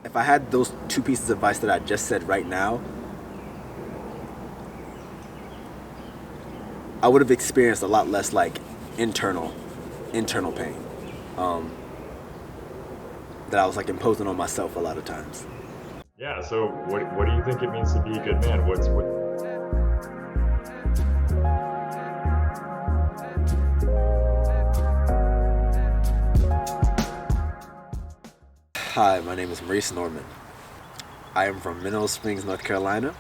If I had those two pieces of advice that I just said right now, I would have experienced a lot less like internal internal pain um, that I was like imposing on myself a lot of times. Yeah. So what do you think it means to be a good man? What Hi, my name is Maurice Norman. I am from Mineral Springs, North Carolina.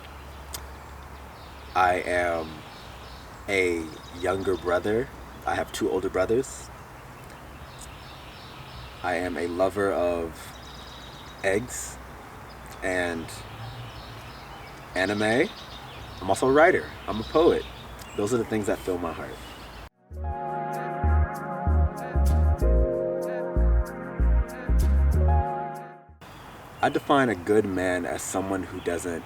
I am a younger brother. I have two older brothers. I am a lover of eggs and anime. I'm also a writer. I'm a poet. Those are the things that fill my heart. I define a good man as someone who doesn't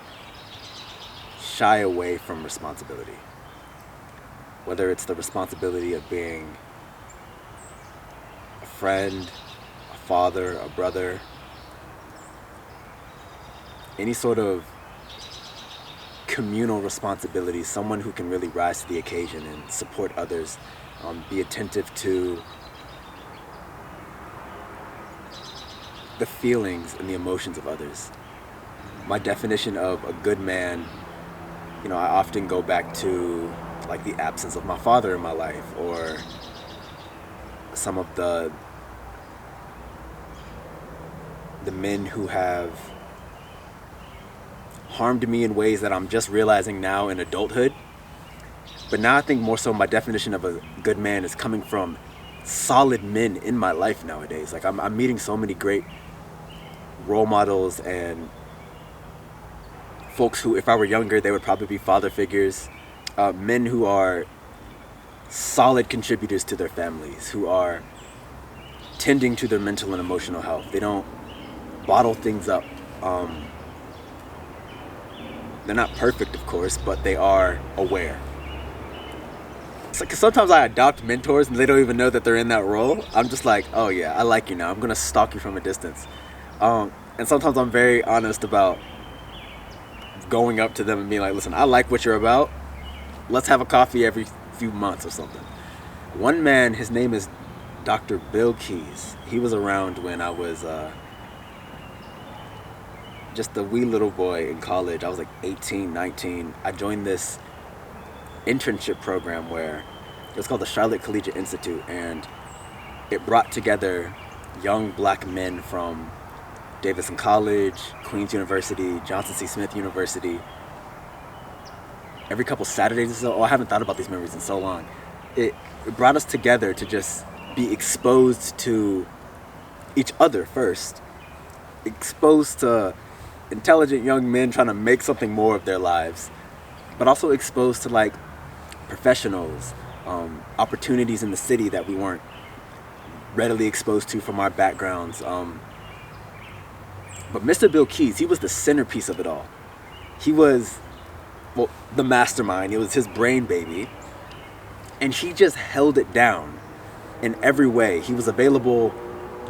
shy away from responsibility. Whether it's the responsibility of being a friend, a father, a brother, any sort of communal responsibility, someone who can really rise to the occasion and support others, be attentive to the feelings and the emotions of others. My definition of a good man, I often go back to like the absence of my father in my life, or some of the men who have harmed me in ways that I'm just realizing now in adulthood. But now I think more so my definition of a good man is coming from solid men in my life nowadays. Like I'm meeting so many great role models and folks who, if I were younger, they would probably be father figures. Men who are solid contributors to their families, who are tending to their mental and emotional health. They don't bottle things up. They're not perfect, of course, but they are aware. It's like, 'cause sometimes I adopt mentors and they don't even know that they're in that role. I'm just like, oh yeah, I like you now. I'm gonna stalk you from a distance. And sometimes I'm very honest about going up to them and being like, listen, I like what you're about. Let's have a coffee every few months or something. One man, his name is Dr. Bill Keys. He was around when I was just a wee little boy in college. I was like 18, 19. I joined this internship program where it was called the Charlotte Collegiate Institute, and it brought together young black men from Davidson College, Queen's University, Johnson C. Smith University. Every couple Saturdays or so, I haven't thought about these memories in so long. It brought us together to just be exposed to each other first, exposed to intelligent young men trying to make something more of their lives, but also exposed to like professionals, opportunities in the city that we weren't readily exposed to from our backgrounds. But Mr. Bill Keys, he was the centerpiece of it all. He was, well, the mastermind. It was his brain baby. And he just held it down in every way. He was available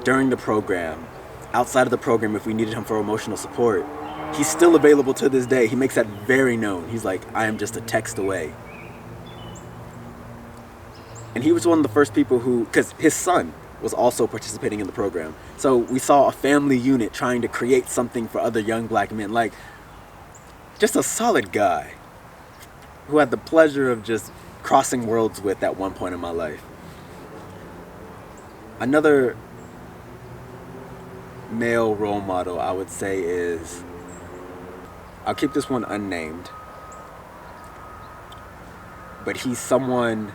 during the program, outside of the program if we needed him for emotional support. He's still available to this day. He makes that very known. He's like, I am just a text away. And he was one of the first people who, because his son was also participating in the program. So we saw a family unit trying to create something for other young black men. Like, just a solid guy who had the pleasure of just crossing worlds with at one point in my life. Another male role model I would say is, I'll keep this one unnamed, but he's someone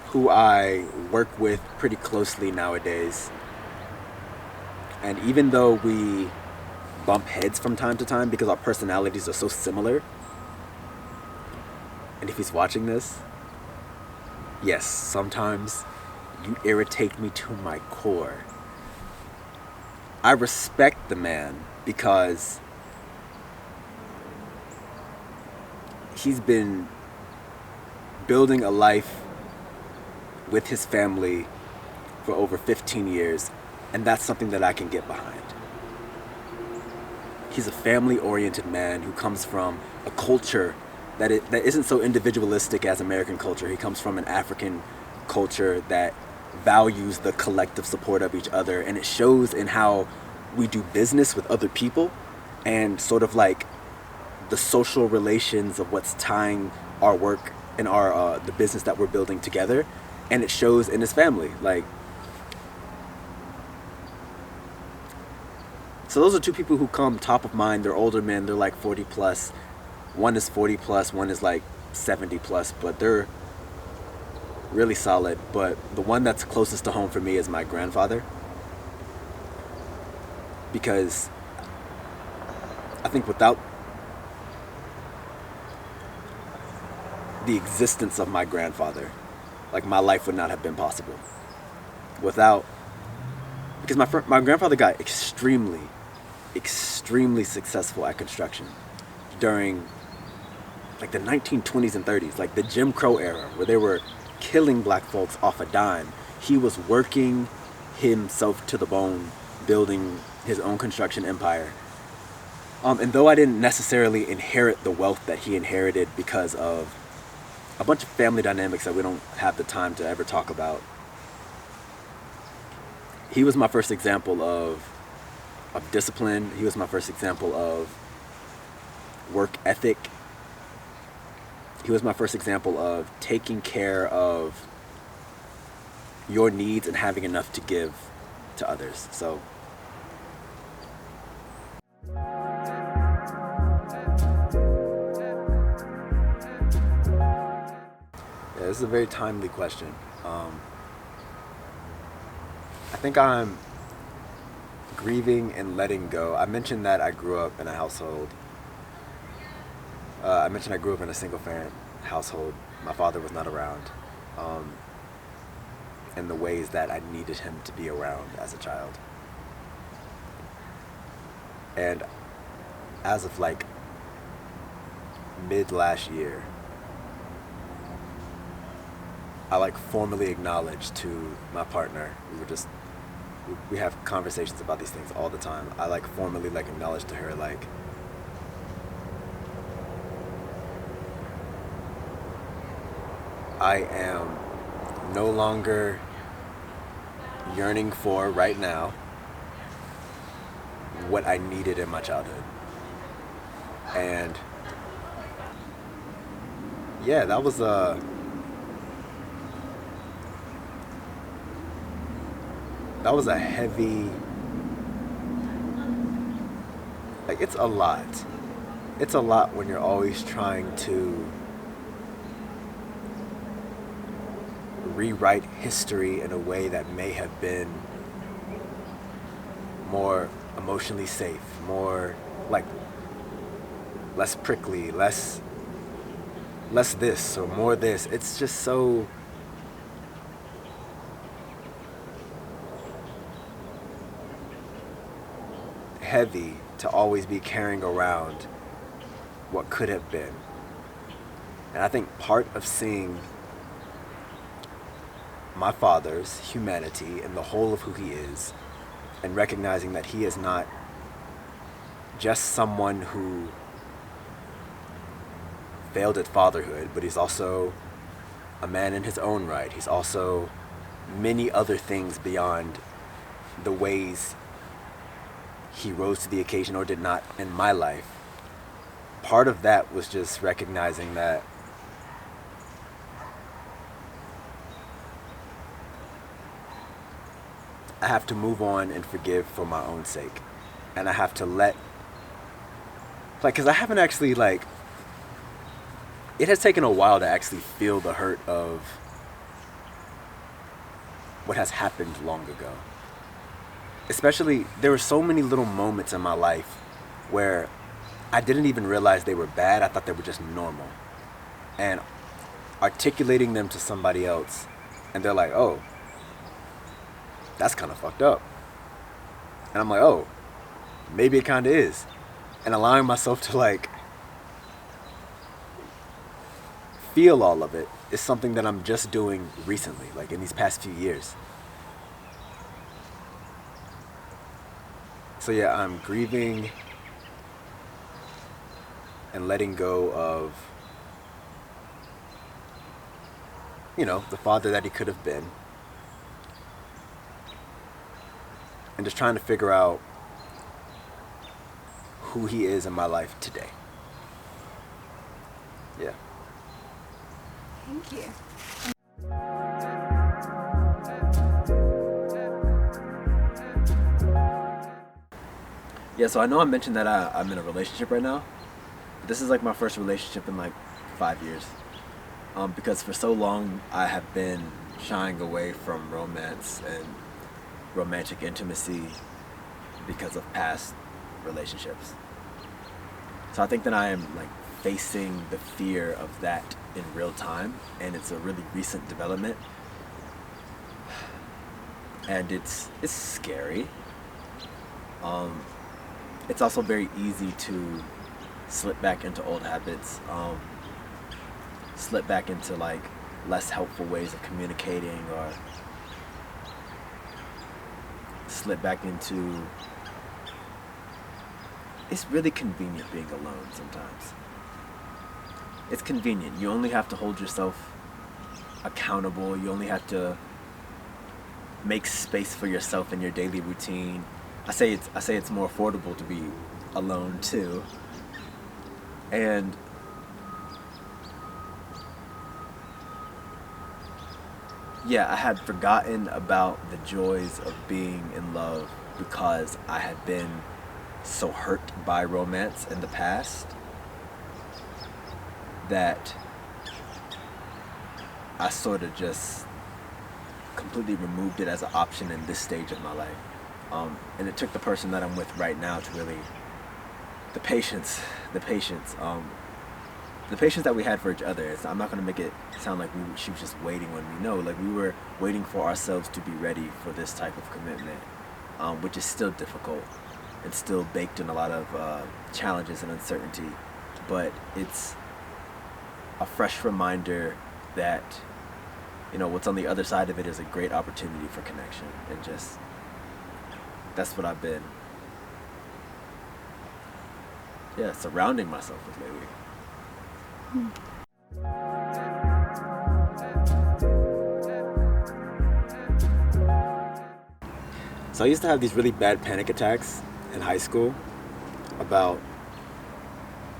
who I work with pretty closely nowadays. And even though we bump heads from time to time because our personalities are so similar, and if he's watching this, yes, sometimes you irritate me to my core. I respect the man because he's been building a life with his family for for over 15 years, and that's something that I can get behind. He's a family-oriented man who comes from a culture that isn't so individualistic as American culture. He comes from an African culture that values the collective support of each other, and it shows in how we do business with other people and sort of like the social relations of what's tying our work and our the business that we're building together, and it shows in his family. Like, so those are two people who come top of mind. They're older men. They're like 40 plus. One is 40 plus. One is like 70 plus. But they're really solid. But the one that's closest to home for me is my grandfather, because I think without the existence of my grandfather, like, my life would not have been possible. Because my grandfather got extremely successful at construction during like the 1920s and 30s, like the Jim Crow era, where they were killing black folks off a dime. He was working himself to the bone, building his own construction empire. And though I didn't necessarily inherit the wealth that he inherited because of a bunch of family dynamics that we don't have the time to ever talk about, he was my first example of discipline. He was my first example of work ethic. He was my first example of taking care of your needs and having enough to give to others. So yeah, this is a very timely question. I think I'm grieving and letting go. I mentioned that I grew up in a household. I mentioned I grew up in a single-parent household. My father was not around in the ways that I needed him to be around as a child. And as of like mid last year, I like formally acknowledged to my partner. We have conversations about these things all the time. I like formally like acknowledged to her, like, I am no longer yearning for right now what I needed in my childhood. And yeah, that was a heavy, like, it's a lot. It's a lot when you're always trying to rewrite history in a way that may have been more emotionally safe, more like less prickly, less this or more this. It's just so heavy to always be carrying around what could have been. And I think part of seeing my father's humanity and the whole of who he is, and recognizing that he is not just someone who failed at fatherhood, but he's also a man in his own right. He's also many other things beyond the ways he rose to the occasion or did not in my life. Part of that was just recognizing that I have to move on and forgive for my own sake. And I have to let, like, because I haven't actually, like, it has taken a while to actually feel the hurt of what has happened long ago. Especially, there were so many little moments in my life where I didn't even realize they were bad. I thought they were just normal. And articulating them to somebody else, and they're like, oh, that's kind of fucked up. And I'm like, oh, maybe it kind of is. And allowing myself to, like, feel all of it is something that I'm just doing recently, like in these past few years. So yeah, I'm grieving and letting go of, the father that he could have been. And just trying to figure out who he is in my life today. Yeah. Thank you. Yeah, so I know I mentioned that I'm in a relationship right now. But this is like my first relationship in like 5 years. Because for so long I have been shying away from romance and romantic intimacy because of past relationships. So I think that I am like facing the fear of that in real time, and it's a really recent development. And it's scary. It's also very easy to slip back into old habits, slip back into like less helpful ways of communicating, or slip back into, it's really convenient being alone sometimes. It's convenient. You only have to hold yourself accountable. You only have to make space for yourself in your daily routine. I say it's more affordable to be alone too. And yeah, I had forgotten about the joys of being in love because I had been so hurt by romance in the past that I sort of just completely removed it as an option in this stage of my life. And it took the person that I'm with right now to really, the patience that we had for each other. I'm not going to make it sound like she was just waiting on me. No, like we were waiting for ourselves to be ready for this type of commitment, which is still difficult and still baked in a lot of challenges and uncertainty. But it's a fresh reminder that, what's on the other side of it is a great opportunity for connection, and just, that's what I've been, surrounding myself with lately. So I used to have these really bad panic attacks in high school about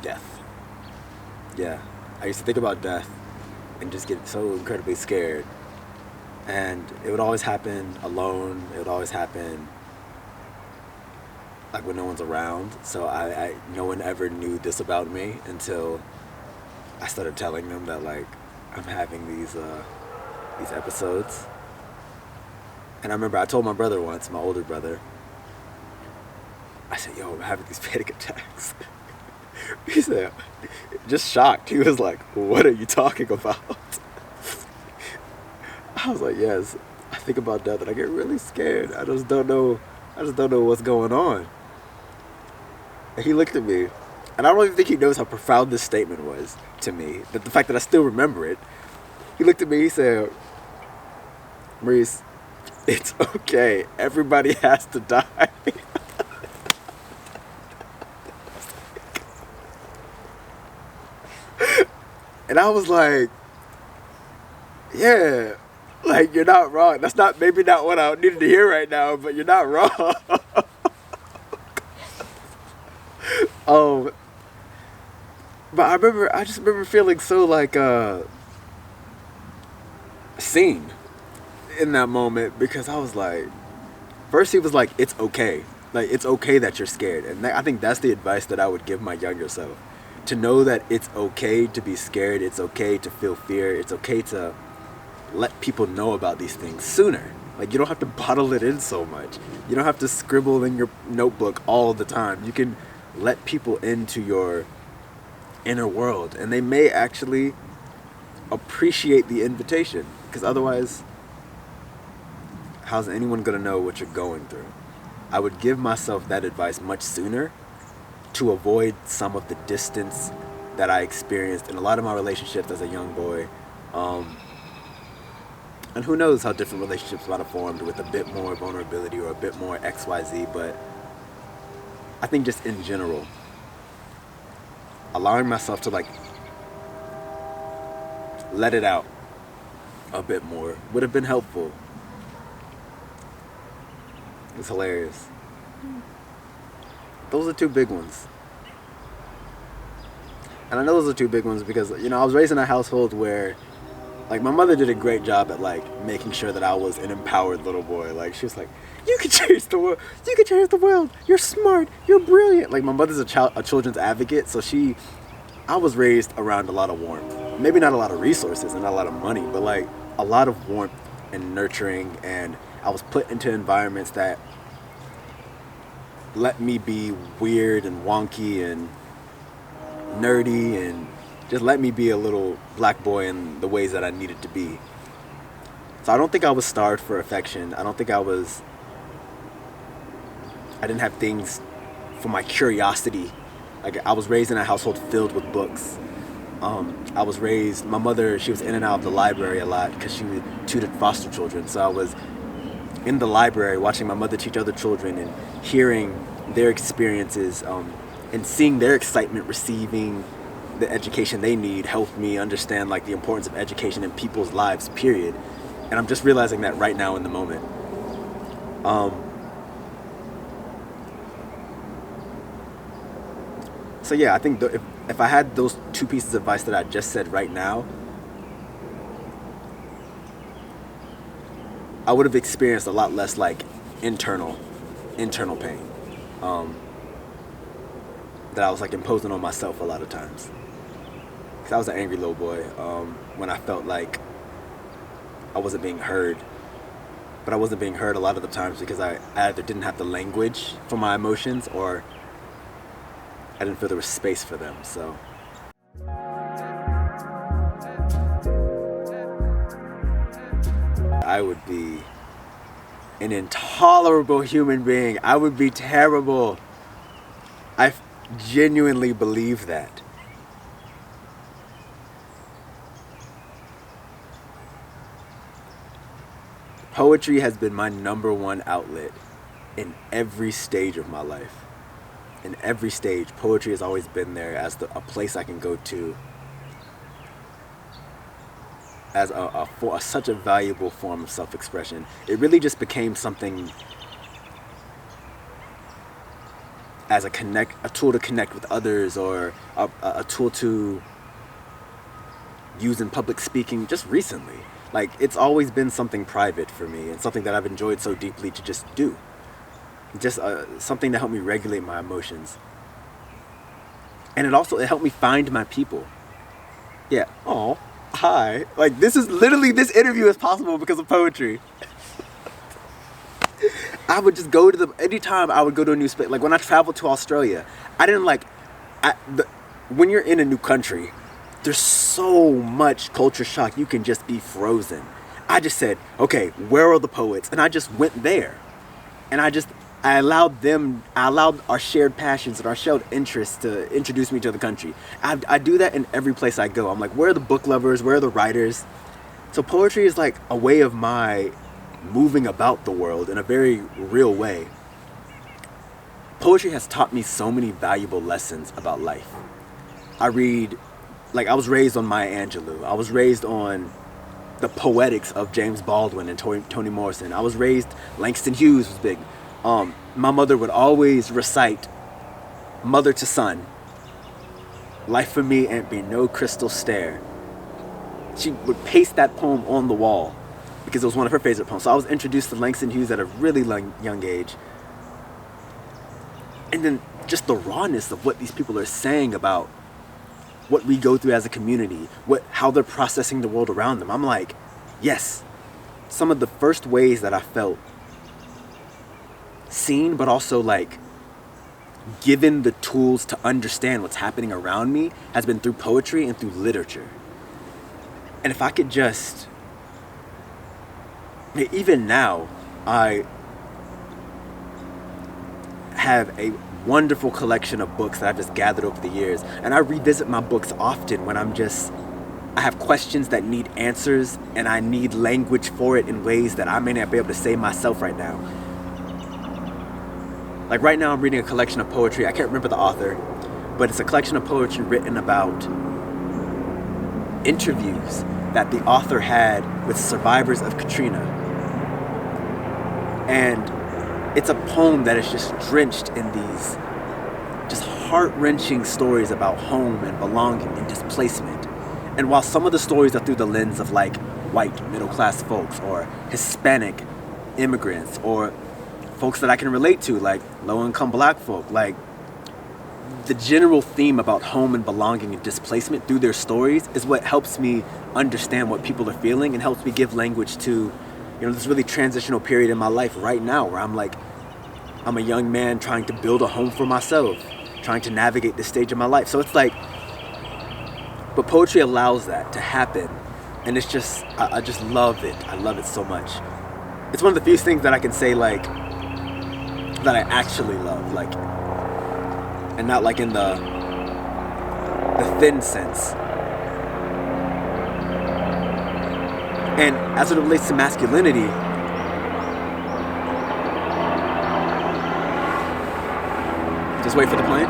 death. Yeah, I used to think about death and just get so incredibly scared. And it would always happen alone. It would always happen like when no one's around. So no one ever knew this about me until I started telling them that like I'm having these episodes. And I remember I told my brother once, my older brother, I said, yo, I'm having these panic attacks. He said, just shocked. He was like, what are you talking about? I was like, yes, I think about death and I get really scared. I just don't know what's going on. And he looked at me, and I don't even think he knows how profound this statement was to me. That the fact that I still remember it. He looked at me, he said, Maurice, it's okay. Everybody has to die. And I was like, yeah, like you're not wrong. That's maybe not what I needed to hear right now, but you're not wrong. But I just remember feeling so like seen in that moment, because I was like, first he was like, it's okay. Like, it's okay that you're scared. And I think that's the advice that I would give my younger self. To know that it's okay to be scared. It's okay to feel fear. It's okay to let people know about these things sooner. Like, you don't have to bottle it in so much. You don't have to scribble in your notebook all the time. You can let people into your inner world, and they may actually appreciate the invitation, because otherwise, how's anyone going to know what you're going through? I would give myself that advice much sooner to avoid some of the distance that I experienced in a lot of my relationships as a young boy. And who knows how different relationships might have formed with a bit more vulnerability or a bit more XYZ, but I think just in general, allowing myself to like let it out a bit more would have been helpful. It's hilarious. Those are two big ones. And I know those are two big ones because, you know, I was raised in a household where, like, my mother did a great job at, like, making sure that I was an empowered little boy. Like, she was like, you can change the world. You can change the world. You're smart. You're brilliant. Like, my mother's a children's advocate, so I was raised around a lot of warmth. Maybe not a lot of resources and not a lot of money, but, like, a lot of warmth and nurturing. And I was put into environments that let me be weird and wonky and nerdy and just let me be a little black boy in the ways that I needed to be. So I don't think I was starved for affection. I don't think I didn't have things for my curiosity. Like, I was raised in a household filled with books. My mother, she was in and out of the library a lot because she tutored foster children. So I was in the library watching my mother teach other children and hearing their experiences, and seeing their excitement receiving the education they need helped me understand, like, the importance of education in people's lives, period. And I'm just realizing that right now in the moment. So yeah, I think if I had those two pieces of advice that I just said right now, I would have experienced a lot less, like, internal pain. That I was, like, imposing on myself a lot of times. Because I was an angry little boy when I felt like I wasn't being heard. But I wasn't being heard a lot of the times because I either didn't have the language for my emotions or I didn't feel there was space for them, so. I would be an intolerable human being. I would be terrible. I genuinely believe that. Poetry has been my number one outlet in every stage of my life. In every stage, poetry has always been there as a place I can go to as such a valuable form of self-expression. It really just became something as a tool to connect with others, or a tool to use in public speaking just recently. Like, it's always been something private for me and something that I've enjoyed so deeply to just do. Just something to help me regulate my emotions. And it helped me find my people. Yeah. Oh, hi. Like, this interview is possible because of poetry. I would just go to anytime I would go to a new space, like when I traveled to Australia, when you're in a new country, there's so much culture shock, you can just be frozen. I just said, okay, where are the poets? And I just went there. And I allowed our shared passions and our shared interests to introduce me to the country. I do that in every place I go. I'm like, where are the book lovers? Where are the writers? So poetry is like a way of my moving about the world in a very real way. Poetry has taught me so many valuable lessons about life. I was raised on Maya Angelou. I was raised on the poetics of James Baldwin and Toni Morrison. I was raised, Langston Hughes was big. My mother would always recite Mother to Son. Life for me ain't be no crystal stair. She would paste that poem on the wall because it was one of her favorite poems. So I was introduced to Langston Hughes at a really young age. And then just the rawness of what these people are saying about what we go through as a community, how they're processing the world around them. I'm like, yes, some of the first ways that I felt seen, but also like given the tools to understand what's happening around me has been through poetry and through literature. And if I could just, even now, I have a wonderful collection of books that I've just gathered over the years. And I revisit my books often when I have questions that need answers and I need language for it in ways that I may not be able to say myself right now. Like right now I'm reading a collection of poetry. I can't remember the author, but it's a collection of poetry written about interviews that the author had with survivors of Katrina. And it's a poem that is just drenched in these just heart-wrenching stories about home and belonging and displacement. And while some of the stories are through the lens of like white middle-class folks or Hispanic immigrants or folks that I can relate to, like low-income black folk, like the general theme about home and belonging and displacement through their stories is what helps me understand what people are feeling and helps me give language to, this really transitional period in my life right now where I'm a young man trying to build a home for myself, trying to navigate this stage of my life. So it's like, but poetry allows that to happen. And it's just, I just love it. I love it so much. It's one of the few things that I can say like, that I actually love, like, and not like in the thin sense. And as it relates to masculinity, just wait for the plane.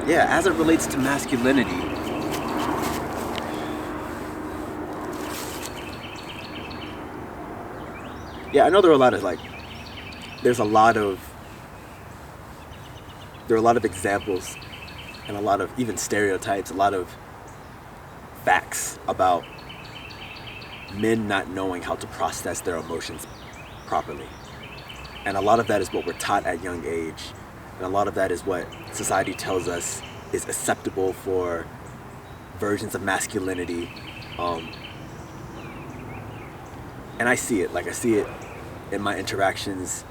Yeah, as it relates to masculinity, yeah, I know there are a lot of examples and a lot of even stereotypes, a lot of facts about men not knowing how to process their emotions properly. And a lot of that is what we're taught at young age. And a lot of that is what society tells us is acceptable for versions of masculinity. And I see it in my interactions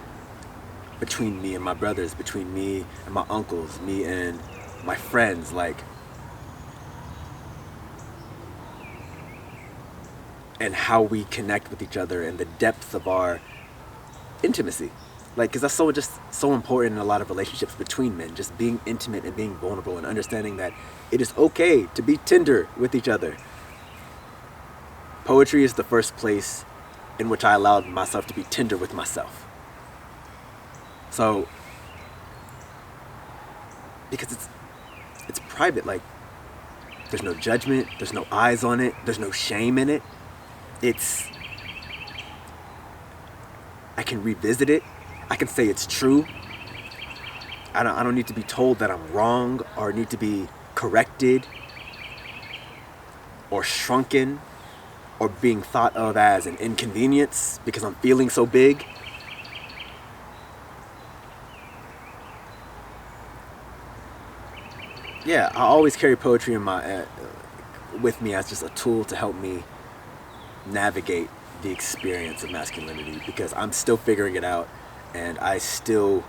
between me and my brothers, between me and my uncles, me and my friends, and how we connect with each other and the depth of our intimacy. Because that's so important in a lot of relationships between men, just being intimate and being vulnerable and understanding that it is okay to be tender with each other. Poetry is the first place in which I allowed myself to be tender with myself. So, because it's private, there's no judgment, there's no eyes on it, there's no shame in it. I can revisit it. I can say it's true. I don't need to be told that I'm wrong or need to be corrected or shrunken or being thought of as an inconvenience because I'm feeling so big. Yeah, I always carry poetry in with me as just a tool to help me navigate the experience of masculinity because I'm still figuring it out and I still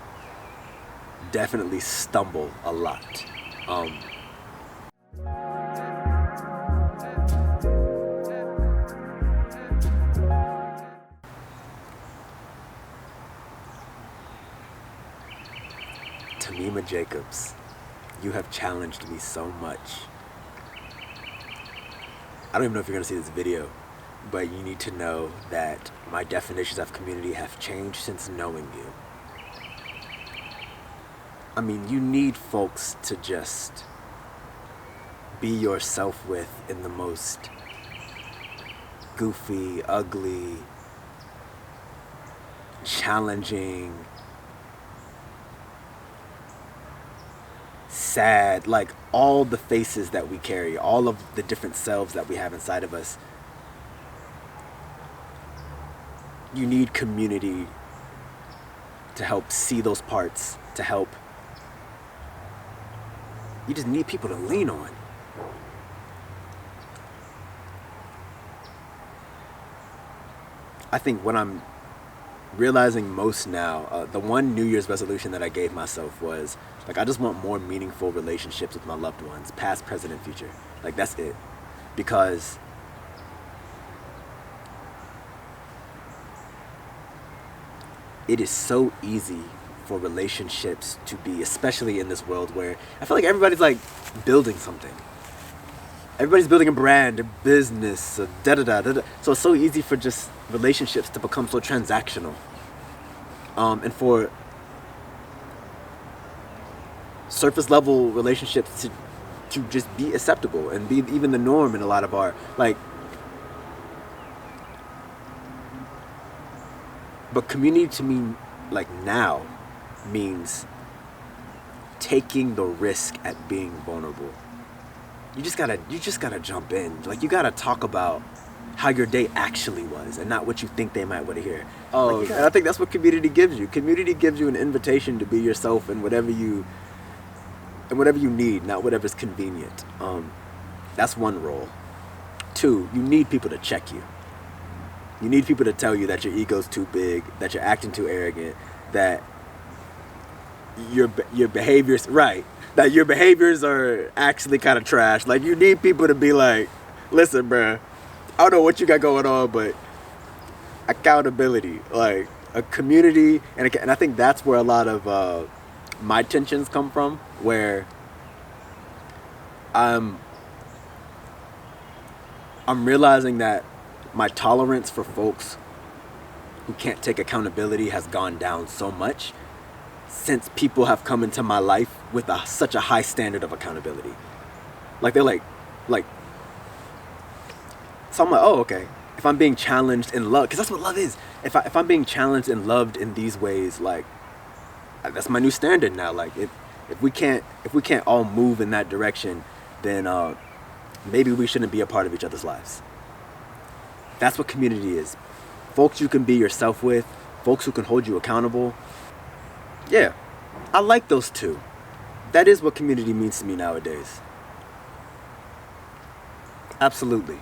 definitely stumble a lot. Tamima Jacobs, you have challenged me so much. I don't even know if you're gonna see this video, but you need to know that my definitions of community have changed since knowing you. I mean, you need folks to just be yourself with in the most goofy, ugly, challenging, sad, all the faces that we carry, all of the different selves that we have inside of us. You need community to help see those parts, to help. You just need people to lean on. I think what I'm realizing most now, the one New Year's resolution that I gave myself was, I just want more meaningful relationships with my loved ones, past, present, and future. That's it. Because it is so easy for relationships to be, especially in this world where I feel like everybody's building something. Everybody's building a brand, a business, a da-da-da-da-da. So it's so easy for just relationships to become so transactional. And for surface level relationships to just be acceptable and be even the norm in a lot of our, like, but community to me, like, now means taking the risk at being vulnerable. You just gotta jump in. Like, you gotta talk about how your day actually was and not what you think they might want to hear. Oh, and I think that's what community gives you. Community gives you an invitation to be yourself and whatever you need, not whatever's convenient. That's one role. Two, you need people to check you. You need people to tell you that your ego's too big, that you're acting too arrogant, that your behaviors, right, that your behaviors are actually kind of trash. Like, you need people to be like, listen, bruh, I don't know what you got going on, but accountability, like a community, and I think that's where a lot of my tensions come from, where I'm realizing that my tolerance for folks who can't take accountability has gone down so much since people have come into my life with such a high standard of accountability. Like, they're like, so I'm like, oh, okay. If I'm being challenged in love, because that's what love is. If I'm being challenged and loved in these ways, like, that's my new standard now. Like, if we can't all move in that direction, then maybe we shouldn't be a part of each other's lives. That's what community is. Folks you can be yourself with, folks who can hold you accountable. Yeah, I like those two. That is what community means to me nowadays. Absolutely.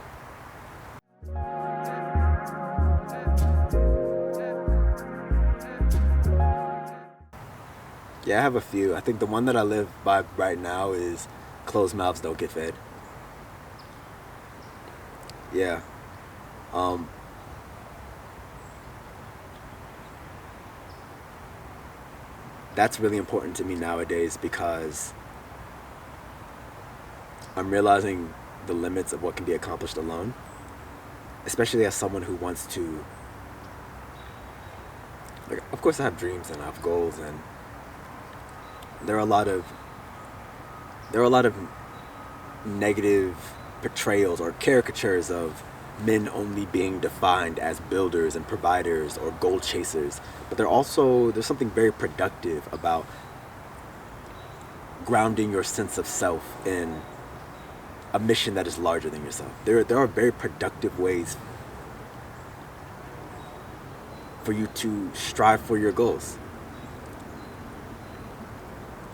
Yeah, I have a few. I think the one that I live by right now is closed mouths don't get fed. Yeah. That's really important to me nowadays because I'm realizing the limits of what can be accomplished alone, especially as someone who wants to, like, of course I have dreams and I have goals, and there are a lot of negative portrayals or caricatures of men only being defined as builders and providers or goal chasers, but there's something very productive about grounding your sense of self in a mission that is larger than yourself. There are very productive ways for you to strive for your goals.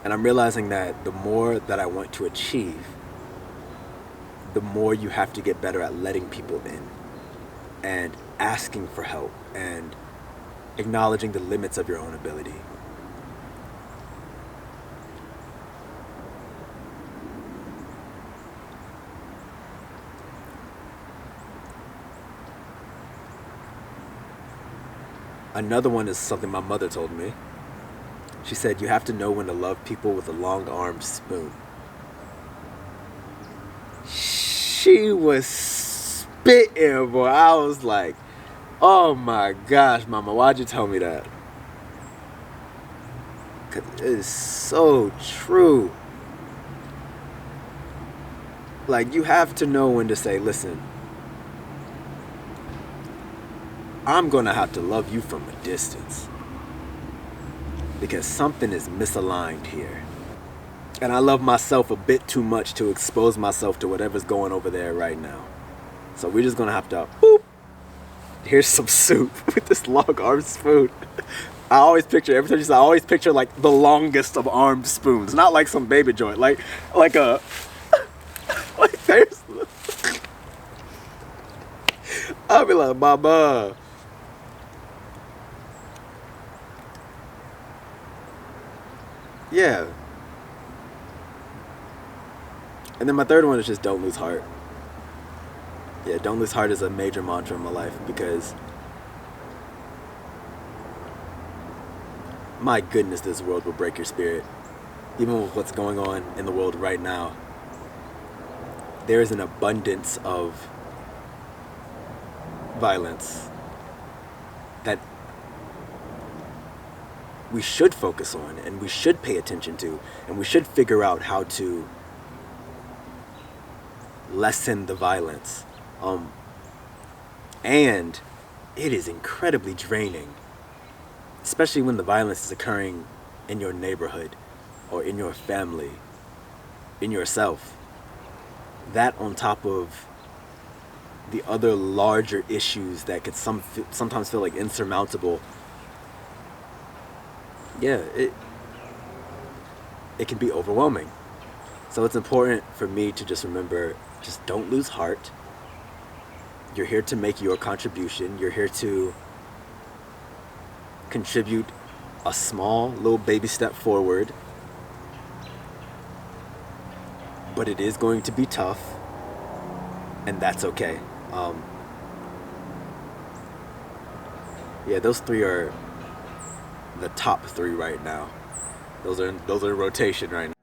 And I'm realizing that the more that I want to achieve, the more you have to get better at letting people in and asking for help and acknowledging the limits of your own ability. Another one is something my mother told me. She said, you have to know when to love people with a long-armed spoon. She was spitting, boy. I was like, oh my gosh, Mama, why'd you tell me that? Because it is so true. Like, you have to know when to say, listen, I'm going to have to love you from a distance because something is misaligned here. And I love myself a bit too much to expose myself to whatever's going over there right now. So we're just going to have to, boop, here's some soup with this long armed spoon. I always picture, every time you say, I always picture like the longest of armed spoons. Not like some baby joint, like a, like there's, I'll be like, Mama. Yeah. And then my third one is just don't lose heart. Yeah, don't lose heart is a major mantra in my life because my goodness, this world will break your spirit. Even with what's going on in the world right now. there is an abundance of violence that we should focus on and we should pay attention to, and we should figure out how to lessen the violence. And it is incredibly draining, especially when the violence is occurring in your neighborhood or in your family, in yourself. That on top of the other larger issues that could sometimes feel like insurmountable. Yeah, it can be overwhelming. So it's important for me to just remember, just don't lose heart. You're here to make your contribution. You're here to contribute a small little baby step forward. But it is going to be tough, and that's okay. Yeah, those three are the top three right now. Those are in rotation right now.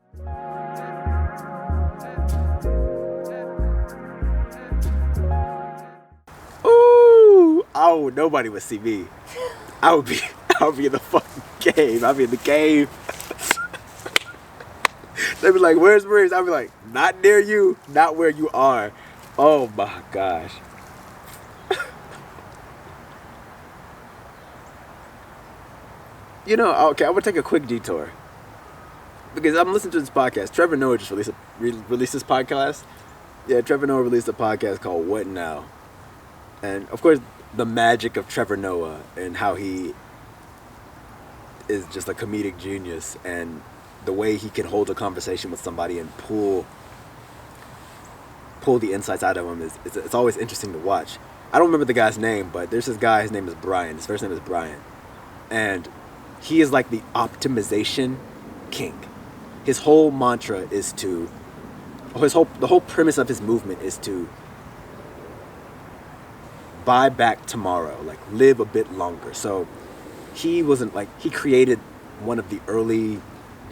Ooh! Oh, nobody would see me. I would be in the fucking cave. I'd be in the cave. They'd be like, "Where's Maurice?" I'd be like, "Not near you, not where you are." Oh my gosh. Okay, I'm gonna take a quick detour because I'm listening to this podcast. Trevor Noah just released this podcast. Yeah, Trevor Noah released a podcast called What Now? And of course, the magic of Trevor Noah and how he is just a comedic genius, and the way he can hold a conversation with somebody and pull the insights out of him it's always interesting to watch. I don't remember the guy's name, but there's this guy, his name is Brian. His first name is Brian. And he is like the optimization king. His whole mantra is the whole premise of his movement is to buy back tomorrow, like live a bit longer. So he created one of the early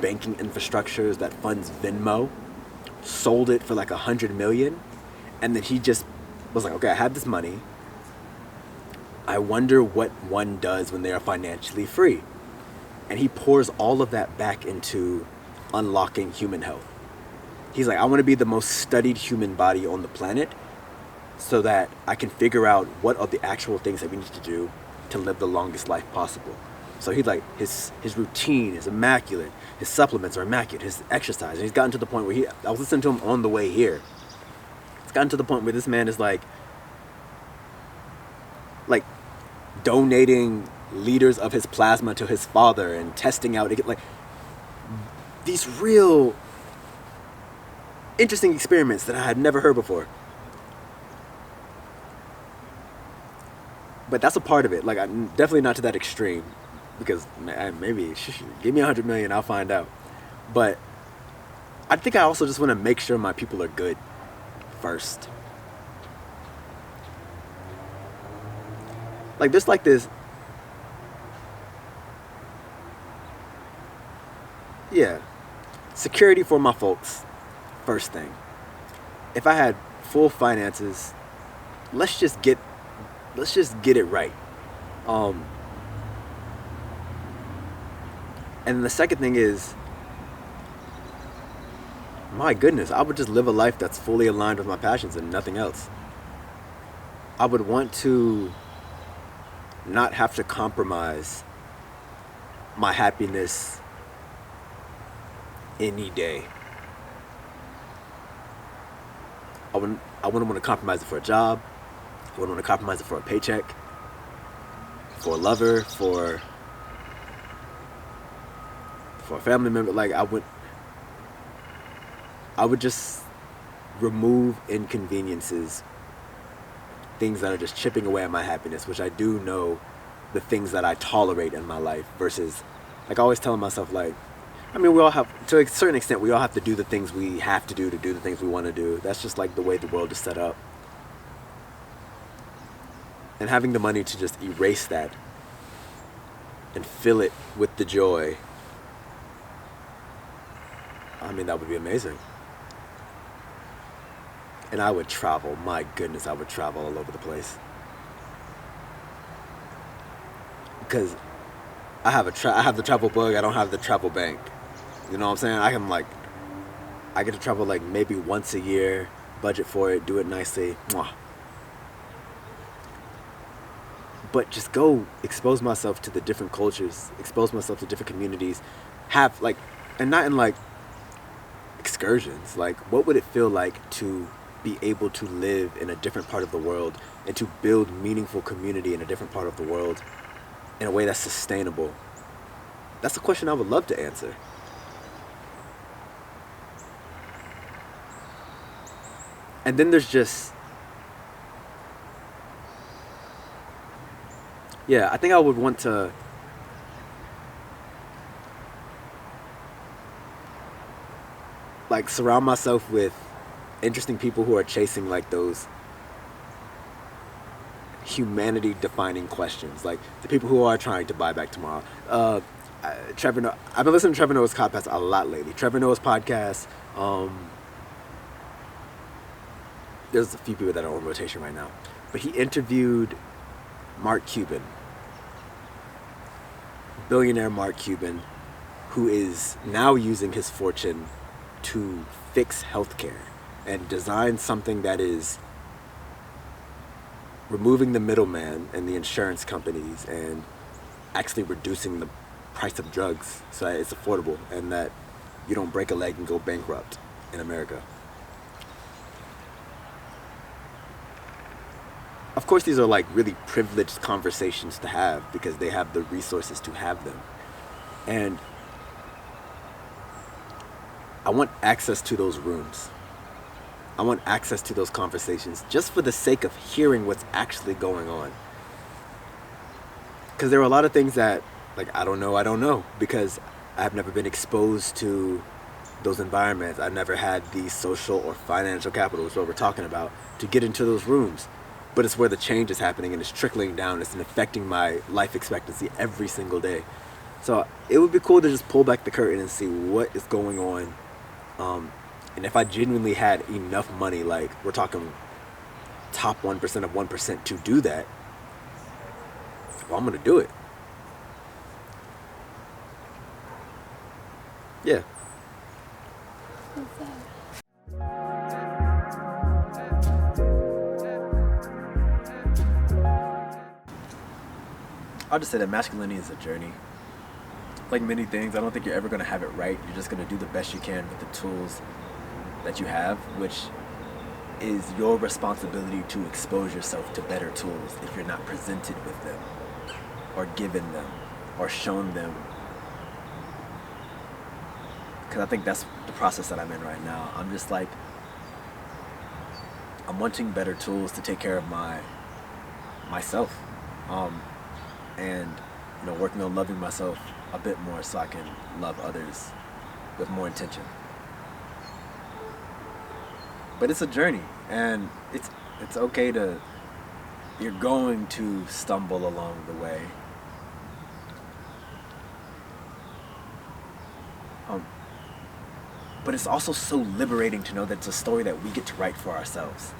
banking infrastructures that funds Venmo, sold it for like $100 million, and then he just was like, okay, I have this money. I wonder what one does when they are financially free. And he pours all of that back into unlocking human health. He's like, I want to be the most studied human body on the planet so that I can figure out what are the actual things that we need to do to live the longest life possible. So he's like, his routine is immaculate. His supplements are immaculate. His exercise. And he's gotten to the point where I was listening to him on the way here. It's gotten to the point where this man is like donating liters of his plasma to his father and testing out like these real interesting experiments that I had never heard before. But that's a part of it. Like, I'm definitely not to that extreme, because maybe give me $100 million, I'll find out. But I think I also just want to make sure my people are good first. Like, there's like this. Yeah, security for my folks, first thing. If I had full finances, let's just get it right. And the second thing is, my goodness, I would just live a life that's fully aligned with my passions and nothing else. I would want to not have to compromise my happiness any day. I wouldn't want to compromise it for a job. I wouldn't want to compromise it for a paycheck, for a lover, for a family member. Like, I would just remove inconveniences, things that are just chipping away at my happiness, which I do know the things that I tolerate in my life, versus, like, always telling myself, like, I mean, we all have, to a certain extent, we all have to do the things we have to do the things we want to do. That's just like the way the world is set up. And having the money to just erase that and fill it with the joy, I mean, that would be amazing. And I would travel. My goodness, I would travel all over the place. Because I have the travel bug. I don't have the travel bank. You know what I'm saying? I get to travel like maybe once a year, budget for it, do it nicely. Mwah. But just go expose myself to the different cultures, expose myself to different communities, have like, and not in like excursions. Like, what would it feel like to be able to live in a different part of the world and to build meaningful community in a different part of the world in a way that's sustainable? That's a question I would love to answer. And then there's just, yeah, I think I would want to like surround myself with interesting people who are chasing like those humanity defining questions, like the people who are trying to buy back tomorrow. Trevor Noah, I've been listening to Trevor Noah's podcast a lot lately. Trevor Noah's podcast, there's a few people that are on rotation right now, but he interviewed Mark Cuban, billionaire Mark Cuban, who is now using his fortune to fix healthcare and design something that is removing the middleman and the insurance companies and actually reducing the price of drugs so that it's affordable and that you don't break a leg and go bankrupt in America. Of course, these are like really privileged conversations to have because they have the resources to have them. And I want access to those rooms. I want access to those conversations just for the sake of hearing what's actually going on. Because there are a lot of things that, like, I don't know, because I've never been exposed to those environments. I've never had the social or financial capital, which is what we're talking about, to get into those rooms. But it's where the change is happening and it's trickling down. It's affecting my life expectancy every single day. So it would be cool to just pull back the curtain and see what is going on. And if I genuinely had enough money, like we're talking top 1% of 1% to do that, well, I'm going to do it. Yeah. I'll just say that masculinity is a journey. Like many things, I don't think you're ever going to have it right. You're just going to do the best you can with the tools that you have, which is your responsibility to expose yourself to better tools if you're not presented with them or given them or shown them. Because I think that's the process that I'm in right now. I'm just like, I'm wanting better tools to take care of myself. And working on loving myself a bit more so I can love others with more intention. But it's a journey, and it's okay you're going to stumble along the way. But it's also so liberating to know that it's a story that we get to write for ourselves.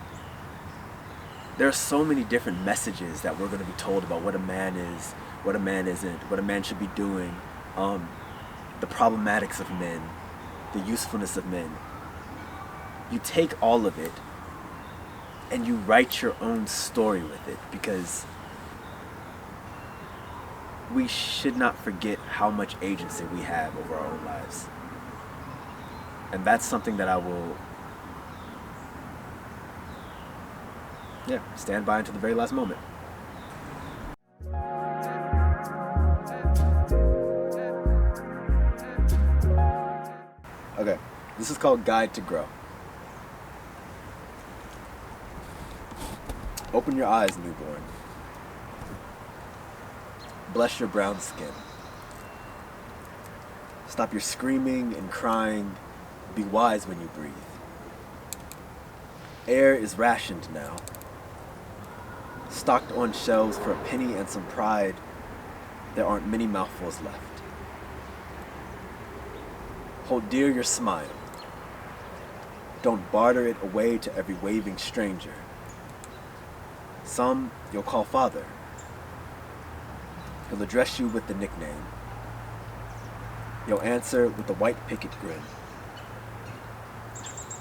There are so many different messages that we're going to be told about what a man is, what a man isn't, what a man should be doing, the problematics of men, the usefulness of men. You take all of it and you write your own story with it, because we should not forget how much agency we have over our own lives. And that's something that I will stand by until the very last moment. Okay, this is called Guide to Grow. Open your eyes, newborn. Bless your brown skin. Stop your screaming and crying. Be wise when you breathe. Air is rationed now. Stocked on shelves for a penny and some pride, there aren't many mouthfuls left. Hold dear your smile. don't barter it away to every waving stranger. Some you'll call father. He'll address you with the nickname. You'll answer with the white picket grin.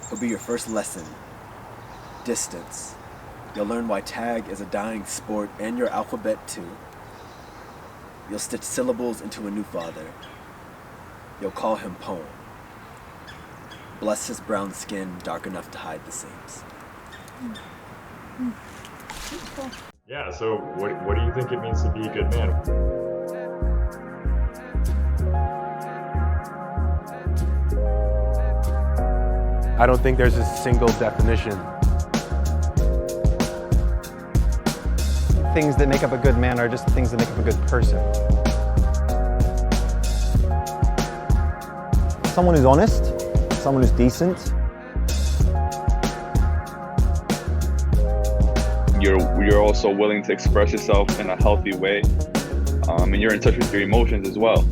He'll be your first lesson. Distance. You'll learn why tag is a dying sport and your alphabet too. You'll stitch syllables into a new father. You'll call him poem. Bless his brown skin dark enough to hide the seams. Yeah, so what do you think it means to be a good man? I don't think there's a single definition. Things that make up a good man are just things that make up a good person. Someone who's honest, someone who's decent. You're also willing to express yourself in a healthy way, and you're in touch with your emotions as well.